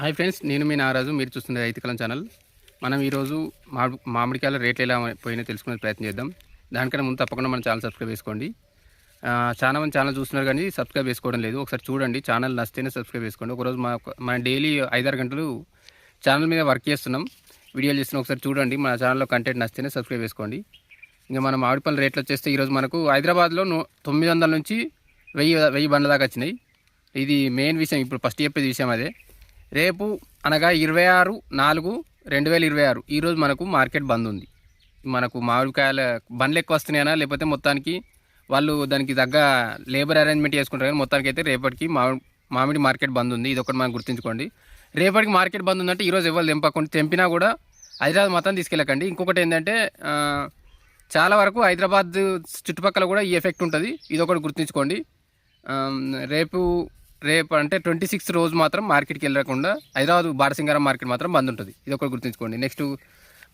Hi friends, నేను మీ నాగరాజు. మీరు చూస్తున్నది రైతు కలం ఛానల్. మనం ఈరోజు మామిడికాయల రేట్లు ఎలా పోయినాయో తెలుసుకునే ప్రయత్నం చేద్దాం. దానికన్నా ముందు తప్పకుండా మన ఛానల్ సబ్స్క్రైబ్ చేసుకోండి. చాలా మంది ఛానల్ చూస్తున్నారు కానీ సబ్స్క్రైబ్ చేసుకోవడం లేదు. ఒకసారి చూడండి, ఛానల్ నచ్చితేనే సబ్స్క్రైబ్ చేసుకోండి. ఒకరోజు మన డైలీ 5-6 గంటలు ఛానల్ మీద వర్క్ చేస్తున్నాం, వీడియోలు చేస్తున్నాం. ఒకసారి చూడండి, మన ఛానల్లో కంటెంట్ నచ్చితేనే సబ్స్క్రైబ్ చేసుకోండి. ఇంకా మన మామిడిపళ్ళ రేట్లు వచ్చేస్తే ఈరోజు మనకు హైదరాబాద్లో 900 నుంచి 1000 బండ్ల దాకా వచ్చినాయి. ఇది మెయిన్ విషయం, ఇప్పుడు ఫస్ట్ చెప్పేది విషయం అదే. రేపు అనగా 26/4/2026 ఈరోజు మనకు మార్కెట్ బంద్ ఉంది. మనకు మామిడికాయల బండ్లు ఎక్కువ వస్తున్నాయనా, లేకపోతే మొత్తానికి వాళ్ళు దానికి తగ్గ లేబర్ అరేంజ్మెంట్ చేసుకుంటారు. కానీ మొత్తానికి అయితే రేపటికి మామిడి మార్కెట్ బంద్ ఉంది. ఇది ఒకటి మనం గుర్తుంచుకోండి. రేపటికి మార్కెట్ బంద్ ఉందంటే ఈరోజు ఎవరు తెంపినా కూడా హైదరాబాద్ మొత్తం తీసుకెళ్ళకండి. ఇంకొకటి ఏంటంటే చాలా వరకు హైదరాబాద్ చుట్టుపక్కల కూడా ఈ ఎఫెక్ట్ ఉంటుంది. ఇది ఒకటి గుర్తుంచుకోండి. రేపు అంటే 26 రోజు మాత్రం మార్కెట్కి వెళ్ళకుండా హైదరాబాద్ బారసింగారం మార్కెట్ మాత్రం బంద్ ఉంటుంది. ఇది ఒకటి గుర్తుంచుకోండి. నెక్స్ట్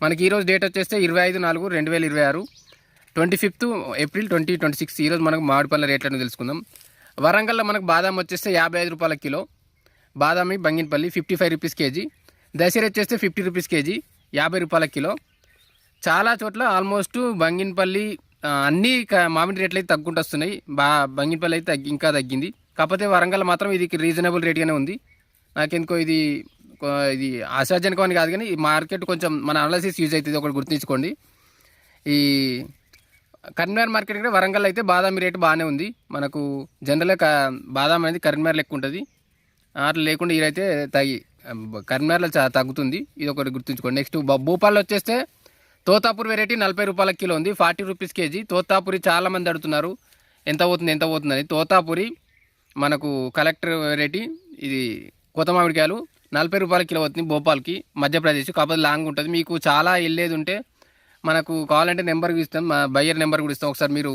మనకి ఈరోజు డేట్ వచ్చేస్తే 25/4/2026, 25th ఏప్రిల్ 2026. ఈరోజు మనకు మామిడిపళ్ళ రేట్లను తెలుసుకుందాం. వరంగల్లో మనకు బాదాం వచ్చేస్తే 55 రూపాయల kilo. Badami Banganapalli 55 rupees KG. Dasheri వచ్చేస్తే 50 రూపీస్ కేజీ, 50 రూపాయల కిలో. చాలా చోట్ల ఆల్మోస్ట్ బంగినపల్లి అన్ని మామిడి రేట్లు అయితే తగ్గుకుంటూ వస్తున్నాయి. బంగినపల్లి అయితే ఇంకా తగ్గింది. కాకపోతే వరంగల్ మాత్రం ఇది రీజనబుల్ రేట్గానే ఉంది. నాకెందుకో ఇది ఆశాజనకం అని కాదు, కానీ ఈ మార్కెట్ కొంచెం మన అనాలిసిస్ యూజ్ అవుతుంది. ఒకటి గుర్తుంచుకోండి. ఈ కరీంనగర్ మార్కెట్ కూడా వరంగల్ అయితే బాదామి రేటు బాగానే ఉంది. మనకు జనరల్గా బాదాం అనేది కరీంనగర్లో ఎక్కువ ఉంటుంది. అట్లా లేకుండా ఇదైతే కరీంనగర్లో తగ్గుతుంది. ఇది ఒకటి గుర్తుంచుకోండి. నెక్స్ట్ భూపాల్లో వచ్చేస్తే తోతాపూరి వెరైటీ 40 రూపాయల కిలో ఉంది, 40 రూపీస్ కేజీ. తోతాపూరి చాలామంది అడుగుతున్నారు ఎంత పోతుందని. తోతాపూరి మనకు కలెక్టర్ వెరైటీ, ఇది కొత్త మామిడికాయలు 40 రూపాయల కిలో అవుతుంది భోపాల్కి, మధ్యప్రదేశ్. కాకపోతే లాంగ్ ఉంటుంది. మీకు చాలా వెళ్ళేది ఉంటే మనకు కావాలంటే నెంబర్ ఇస్తాం, బయ్యర్ నెంబర్ కూడా ఇస్తాం. ఒకసారి మీరు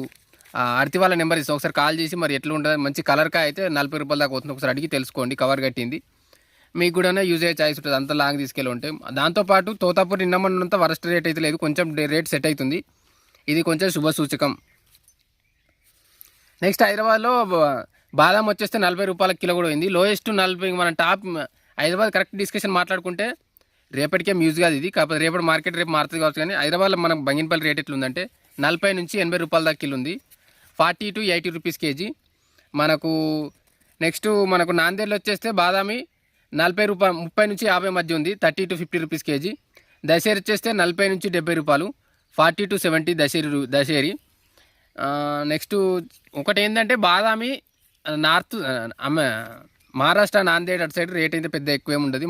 అరటి వాళ్ళ నెంబర్ ఇస్తాం, ఒకసారి కాల్ చేసి మరి ఎట్లా ఉంటుంది. మంచి కలర్ కాయ అయితే 40 రూపాయల దాకా అవుతుంది. ఒకసారి అడిగి తెలుసుకోండి. కవర్ కట్టింది మీకు కూడా యూజ్ అయ్యే ఛాయిస్ ఉంటుంది, అంత లాంగ్ తీసుకెళ్ళి ఉంటే. దాంతోపాటు తోతాపూరి నిన్నమన్నంత వరస్ట్ రేట్ అయితే లేదు, కొంచెం రేట్ సెట్ అవుతుంది. ఇది కొంచెం శుభ సూచకం. నెక్స్ట్ హైదరాబాద్లో బాదాం వచ్చేస్తే 40 రూపాయల కిలో కూడా అయింది. లోయెస్ట్ 40. మన టాప్ హైదరాబాద్ కరెక్ట్ డిస్కషన్ మాట్లాడుకుంటే రేపటికే మ్యూజ్ కాదు ఇది. కాకపోతే రేపటి మార్కెట్ రేపు మారుతుంది కావచ్చు. కానీ హైదరాబాద్లో మనకు బంగినపల్లి రేట్ ఎట్లుందంటే 40 నుంచి 80 రూపాయల దాకా కిలో ఉంది, 40 to 80 రూపీస్ కేజీ. మనకు నెక్స్ట్ మనకు నాందేడ్లో వచ్చేస్తే బాదామి 30 నుంచి 50 మధ్య ఉంది, 30 to 50 రూపీస్ కేజీ. దశేరి వచ్చేస్తే 40 నుంచి 70 రూపాయలు, 40 to 70 దశేరి. నెక్స్ట్ ఒకటి ఏంటంటే బాదామి నార్త్ మహారాష్ట్ర నాందేడ్ అటు సైడ్ రేట్ అయితే పెద్ద ఎక్కువ ఏముండదు.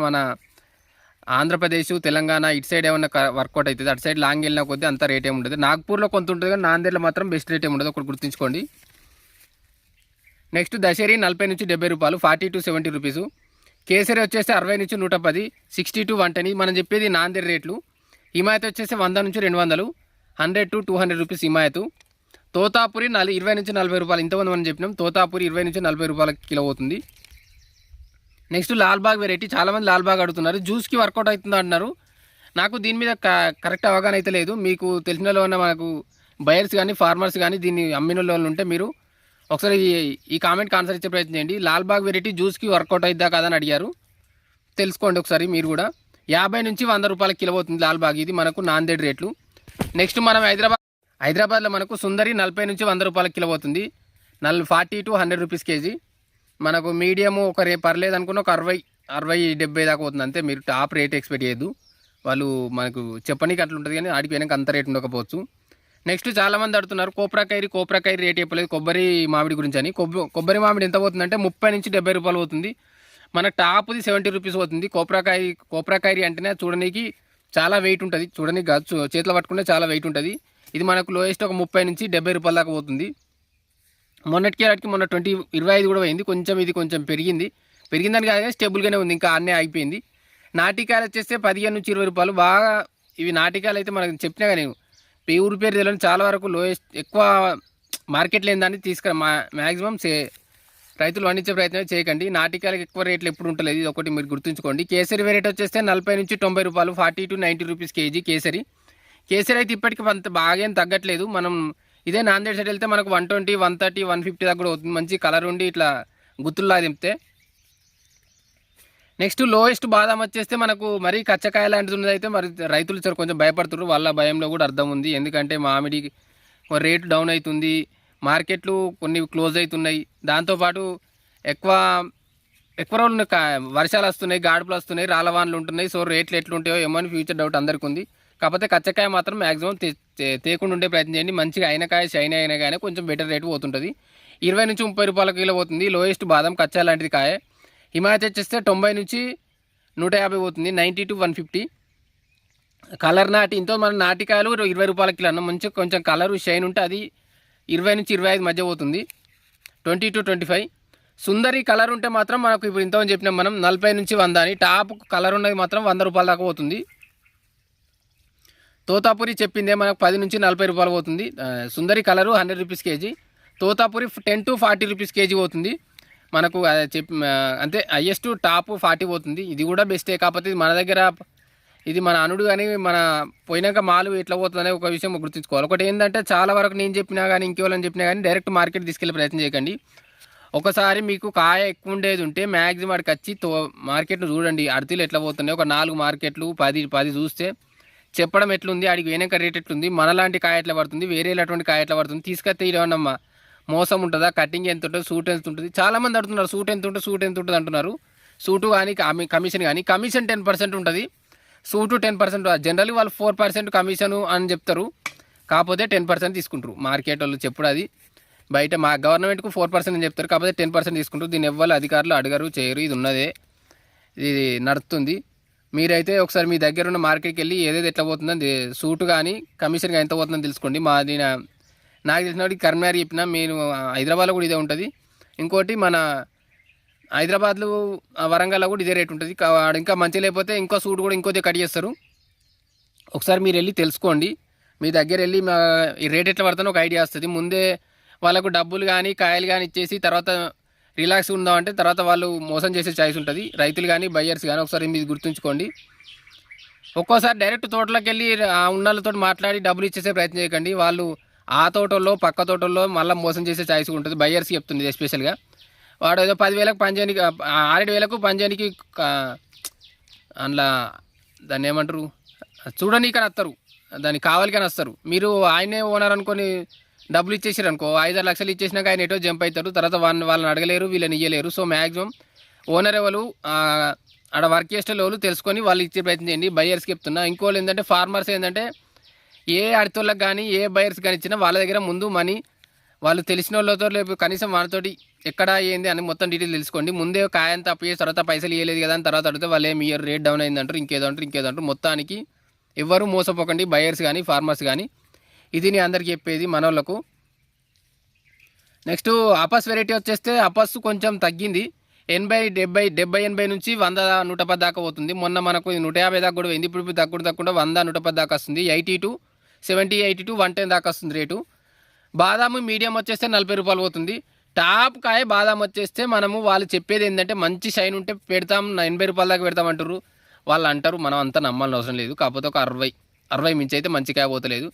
మన ఆంధ్రప్రదేశ్ తెలంగాణ ఇటు సైడ్ ఏమన్నా వర్కౌట్ అవుతుంది. అటు సైడ్ లాంగ్ వెళ్ళిన కొద్దీ అంత రేట్ ఏముండదు. నాగ్పూర్లో కొంత ఉంటుంది, కానీ నాందేడ్లో మాత్రం బెస్ట్ రేట్ ఏముండదు. ఒకటి గుర్తుంచుకోండి. నెక్స్ట్ దశేరి 40 నుంచి 70 రూపాయలు, 40 to 70 రూపీసు. కేసరి వచ్చేసి 60 నుంచి 110, 60 to 110. మనం చెప్పేది నాందేడ్ రేట్లు. హిమాయత్ వచ్చేసి 100 నుంచి 200, 100 to 200 రూపీస్ హిమాయత్. తోతాపూరి 20 నుంచి 40 రూపాయలు. ఇంతమంది మనం చెప్పినాం. తోతాపూరి 20 నుంచి 40 రూపాయల కిలో అవుతుంది. Next Lalbagh variety. చాలామంది లాల్బాగ్ అడుగుతున్నారు, జ్యూస్కి వర్కౌట్ అవుతుందా అంటున్నారు. నాకు దీని మీద కరెక్ట్ అవగాహన అయితే లేదు. మీకు తెలిసిన వాళ్ళు ఉన్న మనకు బయర్స్ కానీ ఫార్మర్స్ కానీ దీన్ని అమ్మిన వాళ్ళు ఉంటే మీరు ఒకసారి ఈ కామెంట్కి ఆన్సర్ ఇచ్చే ప్రయత్నం చేయండి. లాల్బాగ్ వెరైటీ జ్యూస్కి వర్కౌట్ అవుతుందా కాదని అడిగారు, తెలుసుకోండి ఒకసారి మీరు కూడా. 50 నుంచి 100 రూపాయల కిలో అవుతుంది లాల్బాగ్. ఇది మనకు నాందేడ్ రేట్లు. నెక్స్ట్ మనం హైదరాబాద్లో మనకు సుందరి 40 నుంచి 100 రూపాయల కిలో అవుతుంది, 40 to 100 రూపీస్ కేజీ. మనకు మీడియము పర్లేదు అనుకున్న ఒక 60-70 దాకా అవుతుంది అంతే. మీరు టాప్ రేట్ ఎక్స్పెక్ట్ చేయొద్దు. వాళ్ళు మనకు చెప్పనీకి అట్లా ఉంటుంది, కానీ ఆడిపోయినాక అంత రేట్ ఉండకపోవచ్చు. నెక్స్ట్ చాలామంది అడుగుతున్నారు కోప్రాకాయ రేట్ చెప్పలేదు కొబ్బరి మామిడి గురించి అని. కొబ్బరి మామిడి ఎంత పోతుందంటే 30 నుంచి 70 రూపాయలు అవుతుంది. మన టాప్ది 70 రూపీస్ అవుతుంది. కోప్రాకాయ అంటేనే చూడడానికి చాలా వెయిట్ ఉంటుంది. చూడడానికి కాదు, చేతిలో పట్టుకుంటే చాలా వెయిట్ ఉంటుంది. ఇది మనకు లోయెస్ట్ ఒక 30 నుంచి 70 రూపాయల దాకా పోతుంది. మొన్న 25 కూడా పోయింది. ఇది కొంచెం పెరిగిందని కాదు, స్టేబుల్గానే ఉంది, ఇంకా అన్నీ అయిపోయింది. నాటికాయలు వచ్చేస్తే 15 నుంచి 20 రూపాయలు. బాగా ఇవి నాటికాయలు అయితే మనకు చెప్పినా కానీ ఊరి పేరు తెలియని చాలా వరకు లోయెస్ట్ ఎక్కువ మార్కెట్ లేని మ్యాక్సిమం రైతులు పండించే ప్రయత్నం చేయకండి. నాటికాయలకు ఎక్కువ రేట్లు ఎప్పుడు ఉంటలేదు, ఇది ఒకటి మీరు గుర్తుంచుకోండి. కేసరి వెరైటీ వచ్చేస్తే 40 నుంచి 90 రూపాయలు, 40 to 90 రూపీస్ కేజీ కేసరి అయితే ఇప్పటికి అంత బాగా తగ్గట్లేదు. మనం ఇదే నాందేడ్ సైడ్ వెళ్తే మనకు 120, 130, 150 దాకా కూడా అవుతుంది. మంచి కలర్ ఉండి ఇట్లా గుత్తుల్లా దింపితే. నెక్స్ట్ లోయెస్ట్ బాదాం వచ్చేస్తే మనకు మరీ కచ్చకాయ లాంటిది ఉన్నది అయితే మరి రైతులు సార్ కొంచెం భయపడుతున్నారు. వాళ్ళ భయంలో కూడా అర్థం ఉంది. ఎందుకంటే మామిడి రేటు డౌన్ అవుతుంది, మార్కెట్లు కొన్ని క్లోజ్ అవుతున్నాయి. దాంతోపాటు ఎక్కువ ఎక్కువ రోజులు వర్షాలు వస్తున్నాయి, గాడుపులు వస్తున్నాయి, రాళ్ళవాన్లు ఉంటున్నాయి. సో రేట్లు ఎట్లుంటాయో ఏమో అని ఫ్యూచర్ డౌట్ అందరికీ ఉంది. కాకపోతే కచ్చకాయ మాత్రం మ్యాక్సిమం తేకుండా ఉండే ప్రయత్నం చేయండి. మంచిగా అయిన కాయ షైన్ అయినా కానీ కొంచెం బెటర్ రేటు పోతుంటుంది. 20 నుంచి 30 రూపాయల కిలో పోతుంది లోయెస్ట్ బాదం కచ్చా లాంటిది కాయ. హిమాయత్ వచ్చేస్తే 90 నుంచి 150 పోతుంది, 90 to 150. కలర్ నాటి ఇంతో మన నాటికాయలు 20 రూపాయల కిలో అన్న మంచి కొంచెం కలర్ షైన్ ఉంటే అది 20 నుంచి 25 మధ్య పోతుంది, 20 to 25. సుందరి కలర్ ఉంటే మాత్రం మనకు ఇప్పుడు ఇంతవరకు చెప్పినాం మనం 40 నుంచి 100 అని. టాప్ కలర్ ఉన్నది మాత్రం 100 రూపాయల దాకా పోతుంది. తోతాపురి చెప్పిందే మనకు 10 నుంచి 40 రూపాయలు పోతుంది. సుందరి కలరు 100 rupees KG. Totapuri 10 to 40 rupees KG పోతుంది మనకు. అంతే హైయెస్ట్ టాప్ 40 పోతుంది. ఇది కూడా బెస్టే. కాకపోతే ఇది మన దగ్గర ఇది మన అనుడు కానీ మన పోయినాక మాలు ఎట్లా పోతుందనే ఒక విషయం గుర్తుంచుకోవాలి. ఒకటి ఏంటంటే చాలా వరకు నేను చెప్పినా కానీ ఇంకెవరైనా చెప్పినా కానీ డైరెక్ట్ మార్కెట్ తీసుకెళ్ళే ప్రయత్నం చేయకండి. ఒకసారి మీకు కాయ ఎక్కువ ఉండేది ఉంటే మ్యాక్సిమం అక్కడికి వచ్చి మార్కెట్ను చూడండి, అడతీలు ఎట్లా పోతున్నాయి. ఒక 4 మార్కెట్లు 10 చూస్తే చెప్పడం ఎట్లుంది, ఆడికి వెనక రేట్ ఎట్లుంది, మనలాంటి కాయ ఎట్లా పడుతుంది, వేరే అటువంటి కాయ ఎట్లా పడుతుంది, తీసుకొస్తే ఇదేమన్నా మోసం ఉంటుందా, కటింగ్ ఎంత ఉంటుంది, సూట్ ఎంత ఉంటుంది. చాలామంది అడుగుతున్నారు సూట్ ఎంత ఉంటుంది అంటున్నారు. సూటు కానీ కమిషన్ కానీ కమిషన్ 10% ఉంటుంది, సూటు 10%. జనరల్లీ వాళ్ళు 4% కమిషన్ అని చెప్తారు, కాకపోతే 10% తీసుకుంటారు మార్కెట్ వాళ్ళు చెప్పుడు. అది బయట మా గవర్నమెంట్కు 4% అని చెప్తారు, కాకపోతే 10% తీసుకుంటారు. దీన్ని ఎవ్వరు అధికారులు అడగరు, చేయరు. ఇది ఉన్నదే, ఇది నడుస్తుంది. మీరైతే ఒకసారి మీ దగ్గర ఉన్న మార్కెట్కి వెళ్ళి ఏదైతే ఎట్లా పోతుందని సూటు కానీ కమిషన్ కానీ ఎంత పోతుందని తెలుసుకోండి. నాకు తెలిసినప్పుడు కరీంనగర్ చెప్పిన, మీరు హైదరాబాద్లో కూడా ఇదే ఉంటుంది. ఇంకోటి మన హైదరాబాద్లో వరంగల్లో కూడా ఇదే రేట్ ఉంటుంది. ఇంకా మంచి లేకపోతే ఇంకో సూట్ కూడా ఇంకోదే కట్ చేస్తారు. ఒకసారి మీరు వెళ్ళి తెలుసుకోండి. మీ దగ్గర వెళ్ళి ఈ రేట్ ఎట్లా పడుతుందో ఒక ఐడియా వస్తుంది. ముందే వాళ్ళకు డబ్బులు కానీ కాయలు కానీ ఇచ్చేసి తర్వాత రిలాక్స్ ఉందామంటే తర్వాత వాళ్ళు మోసం చేసే ఛాయిస్ ఉంటుంది, రైతులు కానీ బయ్యర్స్ కానీ. ఒకసారి మీరు గుర్తుంచుకోండి. ఒక్కోసారి డైరెక్ట్ తోటలోకి వెళ్ళి ఉన్నళ్ళతో మాట్లాడి డబ్బులు ఇచ్చేసే ప్రయత్నం చేయకండి. వాళ్ళు ఆ తోటల్లో పక్క తోటల్లో మళ్ళీ మోసం చేసే ఛాయిస్ ఉంటుంది. బయ్యర్స్ చెప్తుంది ఎస్పెషల్గా. వాడు ఏదో 10,000కు పని చేయడానికి 6,000కు పని చేయడానికి అందులో దాన్ని ఏమంటారు చూడని కానీ వస్తారు, దానికి కావాలి కానీ వస్తారు. మీరు ఆయనే ఓనర్ అనుకొని డబ్బులు ఇచ్చేసారు అనుకో, 5-6 లక్షలు ఇచ్చేసినాక ఆయన ఎటో జంప్ అవుతారు. తర్వాత వాళ్ళని అడగలేరు, వీళ్ళని ఇయ్యలేరు. సో మ్యాక్సిమం ఓనర్ ఎవరు ఆడ వర్క్ చేసే వాళ్ళు తెలుసుకొని వాళ్ళు ఇచ్చే ప్రయత్నం చేయండి. బయ్యర్స్కి చెప్తున్నా. ఇంకోళ్ళు ఏంటంటే ఫార్మర్స్ ఏంటంటే ఏ అడితోళ్ళకి కానీ ఏ బయర్స్ కానీ ఇచ్చినా వాళ్ళ దగ్గర ముందు మనీ వాళ్ళు తెలిసిన వాళ్ళతో లేకపోతే కనీసం వాళ్ళతోటి ఎక్కడ ఏంది అని మొత్తం డీటెయిల్ తెలుసుకోండి. ముందే కాయంత అప్పు చేసి తర్వాత పైసలు ఇవ్వలేదు కదా అని తర్వాత అడిగితే వాళ్ళు ఏమి ఇయర్ రేట్ డౌన్ అయిందంటారు, ఇంకేదో అంటారు. మొత్తానికి ఎవరు మోసపోకండి, బయర్స్ కానీ ఫార్మర్స్ కానీ. ఇది నేను అందరికీ చెప్పేది మనోళ్ళకు. నెక్స్ట్ అపస్ వెరైటీ వచ్చేస్తే అపస్ కొంచెం తగ్గింది. 80 నుంచి 100-110 దాకా పోతుంది. మొన్న మనకు 150 దాకా కూడా పోయింది. ఇప్పుడు తగ్గకుండా 100-110 దాకా వస్తుంది. 80 to 110 దాకా వస్తుంది రేటు. బాదాము మీడియం వచ్చేస్తే 40 రూపాయలు పోతుంది. టాప్ కాయ బాదాం వచ్చేస్తే మనము వాళ్ళు చెప్పేది ఏంటంటే మంచి షైన్ ఉంటే పెడతాం 80 రూపాయల దాకా పెడతామంటారు. వాళ్ళు అంటారు, మనం అంతా నమ్మాలని అవసరం లేదు. కాకపోతే ఒక 60 మించి అయితే మంచి కాయ పోతలేదు.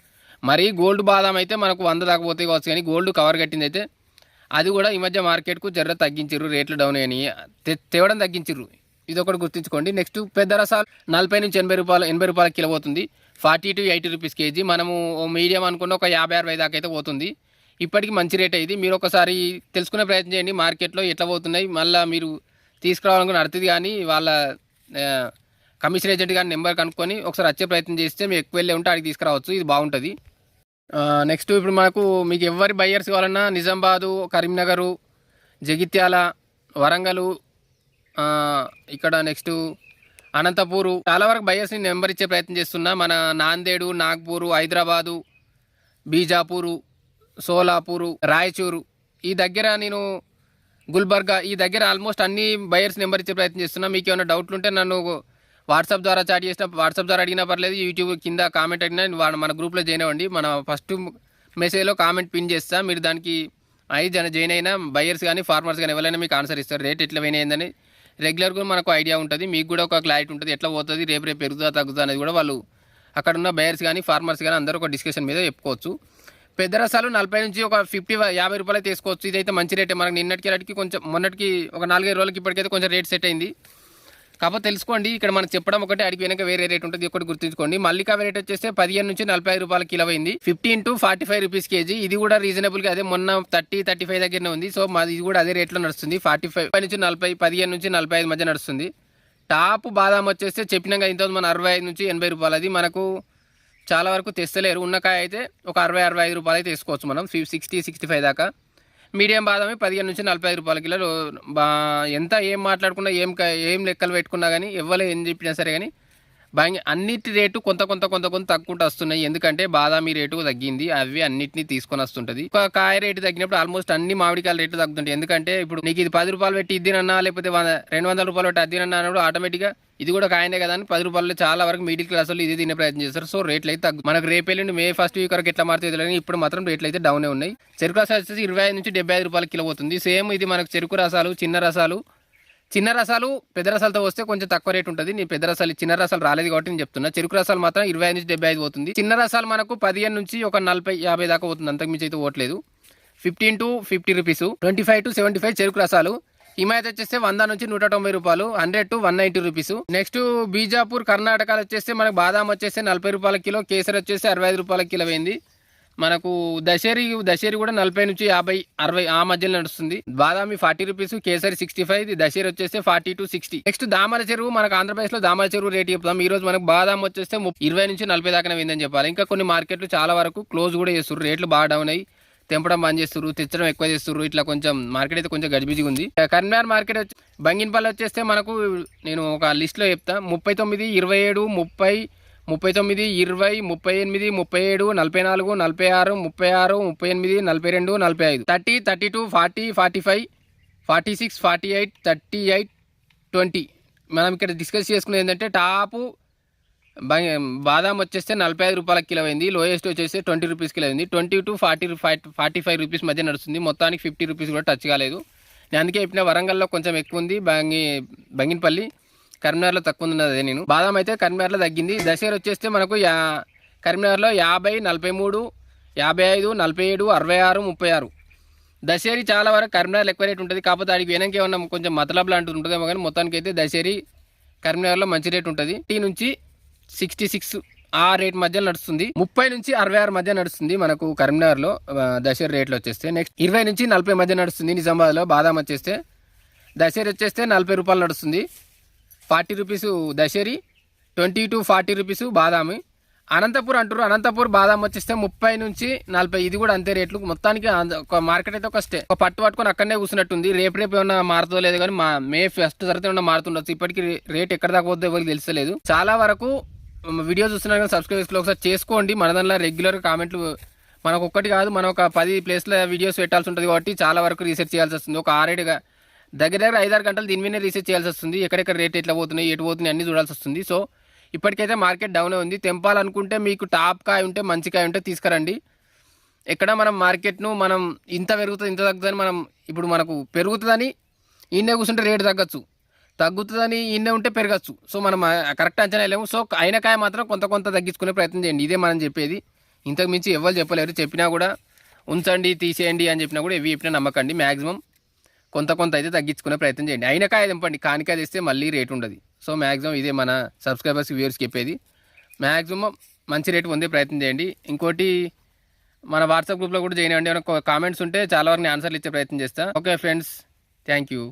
మరీ గోల్డ్ బాదాం అయితే మనకు 100 దాకా పోతే కావచ్చు, కానీ గోల్డ్ కవర్ కట్టింది అయితే అది కూడా ఈ మధ్య మార్కెట్కు జర్ర తగ్గించారు, రేట్లు డౌన్ అయినాయి, తేవడం తగ్గించారు. ఇది ఒకటి గుర్తుంచుకోండి. నెక్స్ట్ పెద్ద రసాలు 40 నుంచి 80 రూపాయల కిలో పోతుంది, 40 to 80 రూపీస్ కేజీ. మనము మీడియం అనుకున్న ఒక 50-60 దాకా అయితే పోతుంది. ఇప్పటికి మంచి రేట్ అయింది. మీరు ఒకసారి తెలుసుకునే ప్రయత్నం చేయండి మార్కెట్లో ఎట్లా పోతున్నాయి. మళ్ళీ మీరు తీసుకురావాలనుకుని అడుగుతుంది కానీ వాళ్ళ కమిషన్ ఏజెంట్ కానీ నెంబర్ కనుక్కొని ఒకసారి వచ్చే ప్రయత్నం చేస్తే మీరు ఎక్కువ వెళ్ళే ఉంటే అడిగి తీసుకురావచ్చు. ఇది బాగుంటుంది. నెక్స్ట్ ఇప్పుడు మీకు ఎవరి బయ్యర్స్ కావాలన్నా నిజామాబాదు, కరీంనగరు, జగిత్యాల, వరంగల్, ఇక్కడ నెక్స్ట్ అనంతపూరు చాలా వరకు బయ్యర్స్ని నెంబర్ ఇచ్చే ప్రయత్నం చేస్తున్నా. మన నాందేడు, నాగ్పూరు, హైదరాబాదు, బీజాపూరు, సోలాపూరు, రాయచూరు ఈ దగ్గర నేను గుల్బర్గా ఈ దగ్గర ఆల్మోస్ట్ అన్ని బయ్యర్స్ నెంబర్ ఇచ్చే ప్రయత్నం చేస్తున్నా. మీకు ఏమైనా డౌట్లు ఉంటే నన్ను వాట్సాప్ ద్వారా చాట్ చేసిన, వాట్సాప్ ద్వారా అడిగినా పర్లేదు, యూట్యూబ్ కింద కామెంట్ అడిగినా మన గ్రూప్లో జాయిన్ అవ్వండి. మన ఫస్ట్ మెసేజ్లో కామెంట్ పిన్ చేస్తా, మీరు దానికి జాయిన్ అయినా బయ్యర్స్ కానీ ఫార్మర్స్ కానీ ఎవరైనా మీకు ఆన్సర్ ఇస్తారు. రేట్ ఎట్లా పోయినాయిందని రెగ్యులర్గా మనకు ఐడియా ఉంటుంది, మీకు కూడా ఒక క్లారిటీ ఉంటుంది ఎట్లా పోతుంది, రేపు పెరుగుతుందా తగ్గుతుందా అనేది కూడా వాళ్ళు అక్కడ ఉన్న బయర్స్ కానీ ఫార్మర్స్ కానీ అందరూ ఒక డిస్కషన్ మీద చెప్పుకోవచ్చు. పెద్ద రసాలు 40 నుంచి ఒక 50 రూపాయలు తీసుకోవచ్చు. ఇదైతే మంచి రేటే. మనకి నిన్నటికి కొంచెం మొన్నటికి ఒక 4-5 రోజులకి ఇప్పటికైతే కొంచెం రేట్ సెట్ అయింది. కాకపోతే తెలుసుకోండి, ఇక్కడ మనకు చెప్పడం ఒకటి, అడిగి వెనక వేరే రేట్ ఉంటుంది, ఒకటి గుర్తుంచుకోండి. మల్లికా రేట్ వచ్చేస్తే 15 నుంచి 45 రూపాయల కిలో అయింది, 15 to 45 రూపీస్ కేజీ. ఇది కూడా రీజనబుల్ గా అదే మొన్న 30-35 దగ్గరనే ఉంది. సో మాది ఇది కూడా అదే రేట్లో నడుస్తుంది, 45 నుంచి 40, 15 నుంచి 45 మధ్య నడుస్తుంది. టాప్ బాదాం వచ్చేస్తే చెప్పినాక ఇంత మన 65 నుంచి 80 రూపాయలు. అది మనకు చాలా వరకు తెస్తలేరు. ఉన్న కాయ అయితే ఒక 60-65 రూపాయలు అయితే తీసుకోవచ్చు మనం, 60-65 దాకా. మీడియం బాదామి 15 నుంచి 45 రూపాయల కిలో. ఎంత ఏం మాట్లాడుకున్నా, ఏం లెక్కలు పెట్టుకున్నా కానీ, ఎవరు ఏం చెప్పినా సరే కానీ అన్నిటి రేటు కొంత తగ్గుకుంటూ వస్తున్నాయి. ఎందుకంటే బాదామి రేటు తగ్గింది, అవి అన్నిటిని తీసుకొని వస్తుంటది. ఒక కాయ రేటు తగ్గినప్పుడు ఆల్మోస్ట్ అన్ని మామిడికాయల రేటు తగ్గుతుంటాయి. ఎందుకంటే ఇప్పుడు నీకు ఇది 10 రూపాయలు పెట్టి ఇద్దినన్నా, లేకపోతే 200 రూపాయలు పెట్టి అద్దినన్నా అన్నప్పుడు ఆటోమేటిక్గా ఇది కూడా కాయనే కదా అని 10 రూపాయలు చాలా వరకు మిడిల్ క్లాస్ వాళ్ళు ఇది తినే ప్రయత్నం చేస్తారు. సో రేట్లు అయితే తగ్గు. మనకు రేపెళ్ళి మే ఫస్ట్ వీక్ వరకు ఎట్లా మారుతుంది తెలియదు, ఇప్పుడు మాత్రం రేట్లు అయితే డౌనే ఉన్నాయి. చెరుకు రసాలు వచ్చేసి 25 నుంచి 75 రూపాయల కిలో పోతుంది. సేమ్ ఇది మనకు చెరుకు రసాలు, చిన్న రసాలు పెద్ద రసాలతో వస్తే కొంచెం తక్కువ రేట్ ఉంటుంది. నేను పెద్ద రసాలు చిన్న రసాలు రాలేదు కాబట్టి నేను చెప్తున్నా. చెరుకు రసాలు మాత్రం 25 నుంచి 75 పోతుంది. చిన్న రసాలు మనకు 15 నుంచి ఒక 40-50 దాకా పోతుంది, అంతకుమించి అయితే పోవట్లేదు. 15 to 50 రూపీస్, 25 to 75 చెరుకు రసాలు. హిమాయత్ వచ్చేస్తే 100 నుంచి 190 రూపాయలు, 100 to 190 రూపీస్. నెక్స్ట్ బీజాపూర్ కర్ణాటకలో వచ్చేస్తే మనకు బాదాం వచ్చేస్తే 40 రూపాయల కిలో, కేసరి వచ్చేసి 65 రూపాయల కిలో అయింది. మనకు దశేరి కూడా 40 నుంచి 50-60 ఆ మధ్యలో నడుస్తుంది. బాదామి 40 రూపీస్, కేసరి 65, దశేరి వచ్చేస్తే 40 to 60. నెక్స్ట్ దామల చెరువు, మనకు ఆంధ్రప్రదేశ్ లో దామల చెరువు రేట్ చెప్తాం. ఈ రోజు మనకు బాదాం వచ్చేస్తే 20 నుంచి 40 దాకా పోయిందని చెప్పాలి. ఇంకా కొన్ని మార్కెట్లు చాలా వరకు క్లోజ్ కూడా చేస్తారు, రేట్లు బాగా డౌన్ అయ్యి తెంపడం బంద్ చేస్తారు, తెచ్చడం ఎక్కువ చేస్తారు. ఇట్లా కొంచెం మార్కెట్ అయితే కొంచెం గజిబిజిగా ఉంది. కరీంనగర్ మార్కెట్ బంగినపల్లి వచ్చేస్తే మనకు నేను ఒక లిస్ట్ లో చెప్తా, 39, 27, 30, 39, 20, 38, 37, 44, 46, 36, 38, 42, 45, 30, 32, 40, 45, 46, 48, 38, 20. మనం ఇక్కడ డిస్కస్ చేసుకునేది ఏంటంటే టాపు బాదాం వచ్చేస్తే 45 రూపాయల కిలో అయింది, లోయెస్ట్ వచ్చేసి 20 రూపీస్ కిలో అయింది. 20 to 45 రూపీస్ మధ్య నడుస్తుంది, మొత్తానికి 50 రూపీస్ కూడా టచ్ కాలేదు. నేను అందుకే చెప్పిన వరంగల్లో కొంచెం ఎక్కువ ఉంది, బంగినపల్లి, కరీంనగర్లో తక్కువ ఉంది. అదే నేను బాదాం అయితే కరీంనగర్లో తగ్గింది. దశేరి వచ్చేస్తే మనకు కరీంనగర్లో 50, 43, 55, 47, 66, 36. దశేరి చాలా వరకు కరీంనగర్లో ఎక్కువ రేట్ ఉంటుంది, కాకపోతే ఆడికి వెనక ఏమన్నా కొంచెం మతలబ్ లాంటిది ఉంటుందేమో కానీ మొత్తానికి అయితే దశేరి కరీంనగర్లో మంచి రేట్ ఉంటుంది. 50 నుంచి 66 ఆ రేట్ మధ్య నడుస్తుంది, 30 నుంచి 66 మధ్య నడుస్తుంది మనకు కరీంనగర్లో దశేరి రేట్లు వచ్చేస్తే. నెక్స్ట్ 20 నుంచి 40 మధ్య నడుస్తుంది నిజామాబాద్లో. బాదాం వచ్చేస్తే దశేరి వచ్చేస్తే 40 రూపాయలు నడుస్తుంది, 40 rupees Dasheri, 20 to 40 rupees Badami. Anantapur అంటారు, అనంతపూర్ బాదాం వచ్చేస్తే 30 నుంచి 40, ఇది కూడా అంతే రేట్లు. మొత్తానికి ఒక మార్కెట్ అయితే ఒక పట్టు పట్టుకొని అక్కడనే కూర్చున్నట్టుంది. రేపు ఏమన్నా మారుతుందో లేదు కానీ మే ఫస్ట్ తర్వాత ఏమన్నా మారుతుండొచ్చు. ఇప్పటికీ రేట్ ఎక్కడ దాకా పోతుందో ఎవరికి తెలుస్తలేదు. చాలా వరకు వీడియో చూస్తున్నారు కానీ సబ్స్క్రైబ్ చేసుకోవాలి, ఒకసారి చేసుకోండి. మన దానిలో రెగ్యులర్ కామెంట్లు మనకు ఒక్కటి కాదు, మనం ఒక 10 ప్లేస్ల వీడియోస్ పెట్టాల్సి ఉంటుంది కాబట్టి చాలా వరకు రీసెర్చ్ చేయాల్సి వస్తుంది. ఒక 6-7 దగ్గర 5-6 గంటలు దీని మీదనే రీసెర్చ్ చేయాల్సి వస్తుంది. ఎక్కడెక్కడ రేట్ ఎట్లా పోతున్నాయి, ఎటు పోతున్నాయి అన్ని చూడాల్సి వస్తుంది. సో ఇప్పటికైతే మార్కెట్ డౌన్ ఉంది. తెంపాలనుకుంటే మీకు టాప్ కాయ ఉంటే, మంచి కాయ ఉంటే తీసుకురండి. ఎక్కడ మనం మార్కెట్ను మనం ఇంత పెరుగుతుంది ఇంత తగ్గుతుందని మనం ఇప్పుడు మనకు పెరుగుతుందని ఈయనే కూర్చుంటే రేటు తగ్గుతుందని ఈయనే ఉంటే పెరగచ్చు. సో మనం కరెక్ట్ అంచనా లేము. సో అయిన కాయ మాత్రం కొంత తగ్గించుకునే ప్రయత్నం చేయండి, ఇదే మనం చెప్పేది. ఇంతకు మించి ఎవరు చెప్పలేరు. చెప్పినా కూడా ఉంచండి, తీసేయండి అని చెప్పినా కూడా చెప్పినా నమ్మకండి. మ్యాక్సిమం కొంత అయితే తగ్గించుకునే ప్రయత్నం చేయండి. అయిన కాయ తెంపండి, కానికాయ తెస్తే మళ్ళీ రేటు ఉండదు. సో మ్యాక్సిమం ఇదే మన సబ్స్క్రైబర్స్ వ్యూవర్స్కి చెప్పేది. మ్యాక్సిమం మంచి రేటు పొందే ప్రయత్నం చేయండి. ఇంకోటి మన వాట్సాప్ గ్రూప్లో కూడా జాయిన్ అవ్వండి. ఏమైనా కామెంట్స్ ఉంటే చాలా వరకు నేను ఆన్సర్లు ఇచ్చే ప్రయత్నం చేస్తాను. Okay friends, thank you.